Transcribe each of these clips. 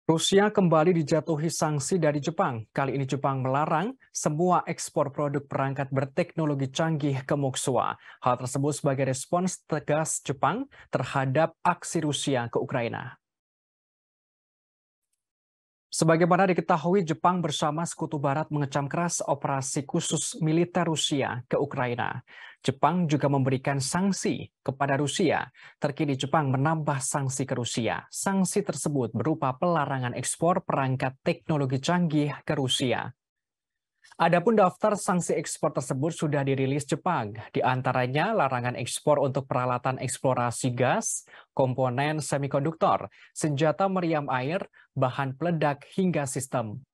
Rusia kembali dijatuhi sanksi dari Jepang. Kali ini Jepang melarang semua ekspor produk perangkat berteknologi canggih ke Moskwa. Hal tersebut sebagai respons tegas Jepang terhadap aksi Rusia ke Ukraina. Sebagaimana diketahui, Jepang bersama Sekutu Barat mengecam keras operasi khusus militer Rusia ke Ukraina. Jepang juga memberikan sanksi kepada Rusia. Terkini Jepang menambah sanksi ke Rusia. Sanksi tersebut berupa pelarangan ekspor perangkat teknologi canggih ke Rusia. Adapun daftar sanksi ekspor tersebut sudah dirilis Jepang, di antaranya larangan ekspor untuk peralatan eksplorasi gas, komponen semikonduktor, senjata meriam air, bahan peledak, hingga sistem.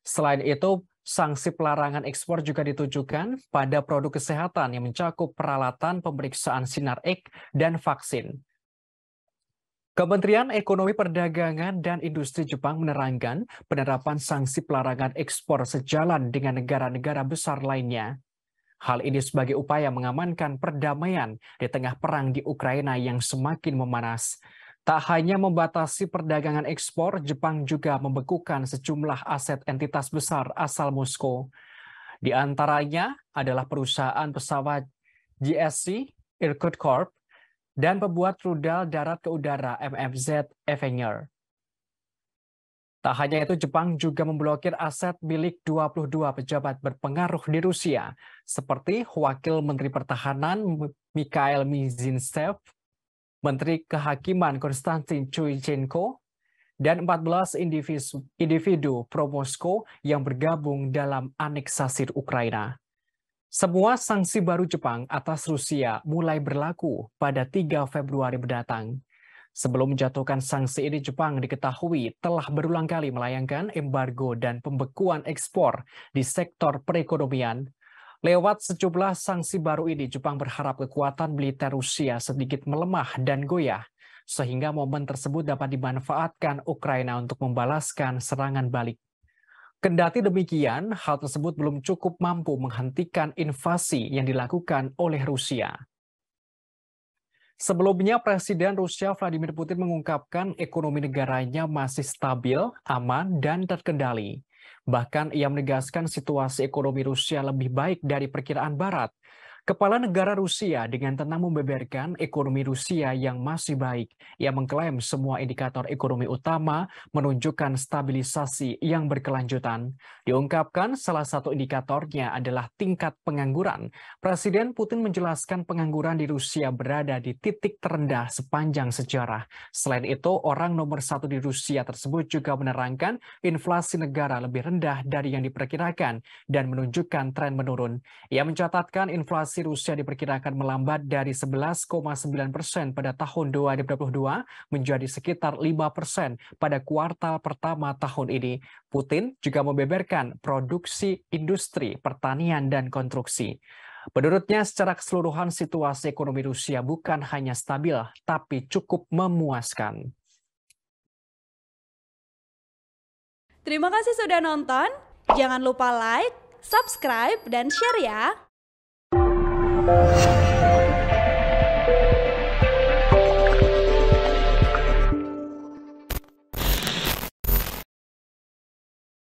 Selain itu, sanksi pelarangan ekspor juga ditujukan pada produk kesehatan yang mencakup peralatan pemeriksaan sinar X dan vaksin. Kementerian Ekonomi Perdagangan dan Industri Jepang menerangkan penerapan sanksi pelarangan ekspor sejalan dengan negara-negara besar lainnya. Hal ini sebagai upaya mengamankan perdamaian di tengah perang di Ukraina yang semakin memanas. Tak hanya membatasi perdagangan ekspor, Jepang juga membekukan sejumlah aset entitas besar asal Moskow. Di antaranya adalah perusahaan pesawat GSC, Irkut Corp, dan pembuat rudal darat ke udara MFZ Avenger. Tak hanya itu, Jepang juga memblokir aset milik 22 pejabat berpengaruh di Rusia, seperti Wakil Menteri Pertahanan Mikhail Mizintsev, Menteri Kehakiman Konstantin Chuichenko, dan 14 individu pro-Moskow yang bergabung dalam aneksasi Ukraina. Semua sanksi baru Jepang atas Rusia mulai berlaku pada 3 Februari mendatang. Sebelum menjatuhkan sanksi ini, Jepang diketahui telah berulang kali melayangkan embargo dan pembekuan ekspor di sektor perekonomian. Lewat sejumlah sanksi baru ini, Jepang berharap kekuatan militer Rusia sedikit melemah dan goyah, sehingga momen tersebut dapat dimanfaatkan Ukraina untuk membalaskan serangan balik. Kendati demikian, hal tersebut belum cukup mampu menghentikan invasi yang dilakukan oleh Rusia. Sebelumnya, Presiden Rusia Vladimir Putin mengungkapkan ekonomi negaranya masih stabil, aman, dan terkendali. Bahkan ia menegaskan situasi ekonomi Rusia lebih baik dari perkiraan Barat. Kepala negara Rusia dengan tenang membeberkan ekonomi Rusia yang masih baik. Ia mengklaim semua indikator ekonomi utama menunjukkan stabilisasi yang berkelanjutan. Diungkapkan salah satu indikatornya adalah tingkat pengangguran. Presiden Putin menjelaskan pengangguran di Rusia berada di titik terendah sepanjang sejarah. Selain itu, orang nomor satu di Rusia tersebut juga menerangkan inflasi negara lebih rendah dari yang diperkirakan dan menunjukkan tren menurun. Ia mencatatkan inflasi Rusia diperkirakan melambat dari 11,9% pada tahun 2022 menjadi sekitar 5% pada kuartal pertama tahun ini. Putin juga membeberkan produksi industri, pertanian, dan konstruksi. Menurutnya, secara keseluruhan situasi ekonomi Rusia bukan hanya stabil, tapi cukup memuaskan. Terima kasih sudah nonton. Jangan lupa like, subscribe, dan share ya.